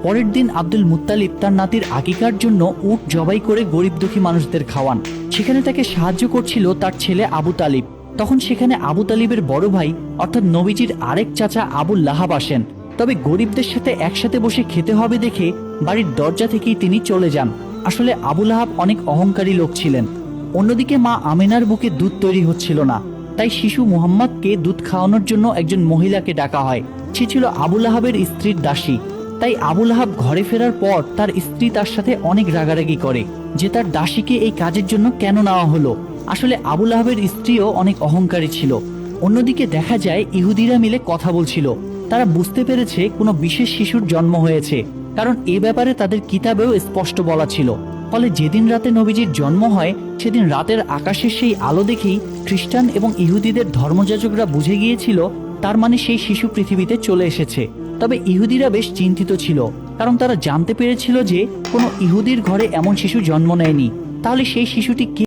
পরের দিন Abdul Muttalib তার নাতির আকিকার জন্য উট জবাই করে গরিব দুঃখী মানুষদের খাওয়ান। সেখানে তাকে সাহায্য করছিল তার ছেলে আবু তালিব। তখন সেখানে আবু তালিবের বড় ভাই অর্থাৎ নবীজির আরেক চাচা আবুল লাহাব আসেন। তবে গরিবদের সাথে একসাথে বসে খেতে হবে দেখে বাড়ির দরজা থেকেই তিনি চলে যান। আসলে আবু লাহাব অনেক অহংকারী লোক ছিলেন। অন্যদিকে মা আমেনার বুকে দুধ তৈরি হচ্ছিল না, তাই শিশু মুহাম্মদকে দুধ খাওয়ানোর জন্য একজন মহিলাকে ডাকা হয়। সে ছিল আবু লাহাবের স্ত্রীর দাসী। তাই আবু লাহাব ঘরে ফেরার পর তার স্ত্রী তার সাথে অনেক রাগারাগি করে যে তার দাসীকে এই কাজের জন্য কেন নেওয়া হলো। আসলে আবু লাহাবের স্ত্রীও অনেক অহংকারী ছিল। অন্যদিকে দেখা যায় ইহুদিরা মিলে কথা বলছিল। তারা বুঝতে পেরেছে কোনো বিশেষ শিশুর জন্ম হয়েছে, কারণ এ ব্যাপারে তাদের কিতাবেও স্পষ্ট বলা ছিল। ফলে যেদিন রাতে নবীজির জন্ম হয় সেদিন রাতের আকাশের সেই আলো দেখেই খ্রিস্টান এবং ইহুদিদের ধর্মযাজকরা বুঝে গিয়েছিল তার মানে সেই শিশু পৃথিবীতে চলে এসেছে। তবে ইহুদিরা বেশ চিন্তিত ছিল, কারণ তারা জানতে পেরেছিল যে কোনো ইহুদির ঘরে এমন শিশু জন্ম নেয়নি। তাহলে সেই শিশুটি